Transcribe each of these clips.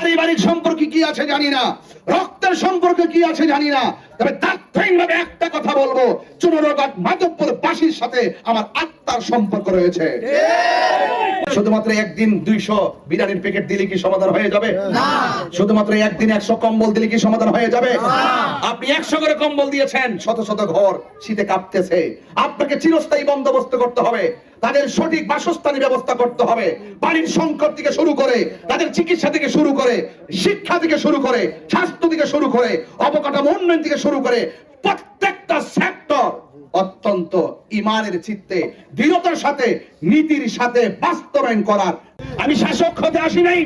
পারিবারিক সম্পর্কে কি আছে জানি না, রক্তের সম্পর্কে কি আছে জানি না, তবে তাৎক্ষণিকভাবে একটা কথা বলবো, চুনারঘাট মাধবপুর বাসীর সাথে আমার আত্মার সম্পর্ক রয়েছে। শুধুমাত্র একদিন 200 বিরিয়ানির প্যাকেট দিলে কি সমাধান হয়ে যাবে? না। শুধুমাত্র একদিন 100 কম্বল দিলে কি সমাধান হয়ে যাবে? না। আপনি 100 করে কম্বল দিয়েছেন, শত শত ঘর শীতে কাঁপতেছে। আপনাকে চিরস্থায়ী বন্দোবস্ত করতে হবে, তাদের সঠিক বাসস্থানের ব্যবস্থা করতে হবে। বাড়ির সংকট থেকে শুরু করে, তাদের চিকিৎসা থেকে শুরু করে, শিক্ষা থেকে শুরু করে, স্বাস্থ্য থেকে শুরু করে, অবকাঠামো উন্নয়ন থেকে শুরু করে প্রত্যেকটা সেক্টর অত্যন্ত ইমানের চিত্তে দৃঢ়তার সাথে নীতির সাথে বাস্তবায়ন করার। আমি শাসক হতে আসি নাই,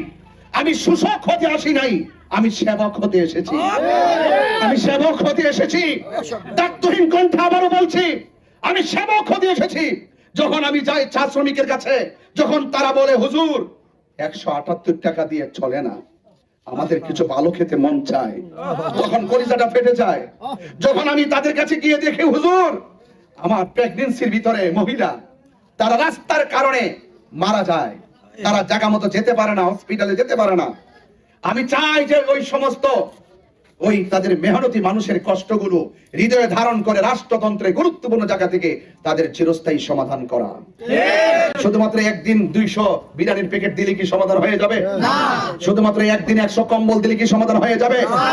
আমি শোষক হতে আসি নাই, আমি সেবক হতে এসেছি। আমি সেবক হতে এসেছি, দায়িত্বহীন কণ্ঠে আবারও বলছি, আমি সেবক হতে এসেছি। যখন আমি যাই চা শ্রমিকের কাছে, যখন তারা বলে হুজুর 178 টাকা দিয়ে চলে না, আমাদের কিছু ভালো খেতে মন চায়, তখন কলিজাটা ফেটে যায়। যখন আমি তাদের কাছে গিয়ে দেখি হুজুর আমার প্রেগন্যান্সির ভিতরে মহিলা, তারা রাস্তার কারণে মারা যায়, তারা জায়গা মতো যেতে পারে না, হসপিটালে যেতে পারে না, আমি চাই যে ওই সমস্ত তাদের মেহনতি মানুষের কষ্টগুলো হৃদয়ে ধারণ করে রাষ্ট্রতন্ত্রের গুরুত্বপূর্ণ জায়গা থেকে তাদের চিরস্থায়ী সমাধান করা। শুধুমাত্র একদিন 200 বিরিয়ানির প্যাকেট দিলে কি সমাধান হয়ে যাবে? না। শুধুমাত্র একদিন 100 কম্বল দিলে কি সমাধান হয়ে যাবে? না।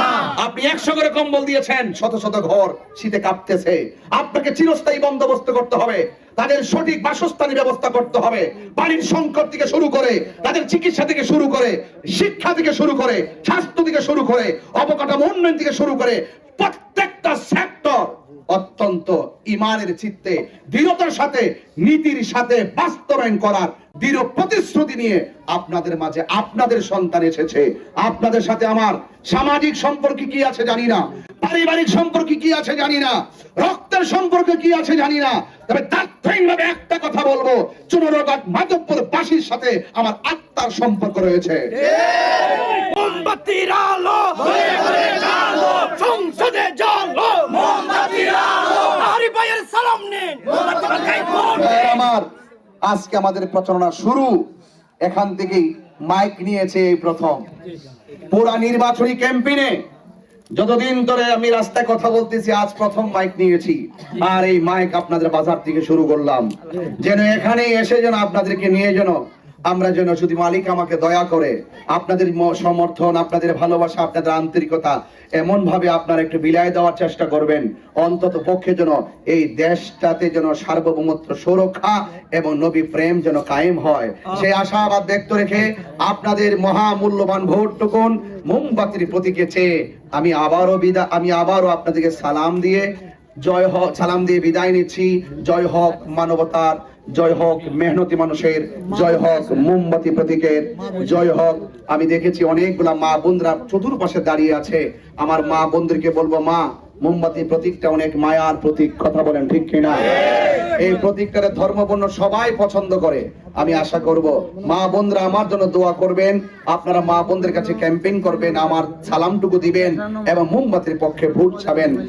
আপনি 100 করে কম্বল দিয়েছেন, শত শত ঘর শীতে কাঁপতেছে। আপনাকে চিরস্থায়ী বন্দোবস্ত করতে হবে, তাদের সঠিক বাসস্থানের ব্যবস্থা করতে হবে। বাড়ির সংকট থেকে শুরু করে, তাদের চিকিৎসা থেকে শুরু করে, শিক্ষা থেকে শুরু করে, স্বাস্থ্য থেকে শুরু করে, অবকাঠামো উন্নয়ন থেকে শুরু করে প্রত্যেকটা সেক্টর অত্যন্ত ইমানের চিত্তে দৃঢ়তার সাথে নীতির সাথে বাস্তবায়ন করার দৃঢ় প্রতিশ্রুতি নিয়ে আপনাদের মাঝে আপনাদের সন্তান এসেছে। আপনাদের সাথে আমার সামাজিক সম্পর্ক কি আছে জানি না, পারিবারিক সম্পর্ক কি আছে জানি না, রক্তের সম্পর্ক কি আছে জানি না, তবে তাৎক্ষণিকভাবে একটা কথা বলবো, চুনারঘাট মাধবপুর বাসীর সাথে আমার আত্মার সম্পর্ক রয়েছে। মোমবাতির আলো ঘরে ঘরে জ্বালো, সংসদে জ্বালো মোমবাতির আলো, নারী ভাইয়ের সালাম নিন আমার। আজকে আমাদের প্রচারণা শুরু এখান থেকেই। মাইক নিয়েছে এই প্রথম পুরা নির্বাচনী ক্যাম্পেইনে। যতদিন ধরে আমি রাস্তায় কথা বলতেছি, আজ প্রথম মাইক নিয়েছি। আর এই মাইক আপনাদের বাজার থেকে শুরু করলাম, যেন এখানে এসে যেন আপনাদেরকে নিয়ে যেন আমরা যেন যদি মালিক আমাকে দয়া করে আপনাদের সমর্থন, আপনাদের ভালোবাসা, আপনাদের আন্তরিকতা এমন ভাবে আপনারা একটু বিলাই দেওয়ার চেষ্টা করবেন, অন্তত পক্ষে যেন এই দেশটাতে যেন সার্বভৌমত্ব সুরক্ষা এবং নবী প্রেম যেন কায়েম হয়, সেই আশাবাদ ব্যক্ত রেখে আপনাদের মহামূল্যবান ভোটটুকুন মোমবাতির প্রতীকে চেয়ে আমি আবারও আপনাদেরকে সালাম দিয়ে বিদায় নিচ্ছি। জয় হোক মানবতার, জয় হোক মেহনতি মানুষের, জয় হোক মোমবাতি প্রতীকের, জয় হোক। আমি দেখেছি অনেকগুলা মা বোনরা চতুর্পাশে দাঁড়িয়ে আছে। আমার মা বোনদেরকে বলবো, মা মোমবাতি প্রতীকটা অনেক মায়ার প্রতীক, কথা বলেন ঠিক কিনা? এই প্রতীকটারে ধর্মবর্ণ সবাই পছন্দ করে। আমি আশা করব মা বোনরা আমার জন্য দোয়া করবেন, আপনারা মা বোনদের কাছে ক্যাম্পেইন করবেন, আমার সালামটুকু দিবেন এবং মোমবাতির পক্ষে ভোট চাবেন।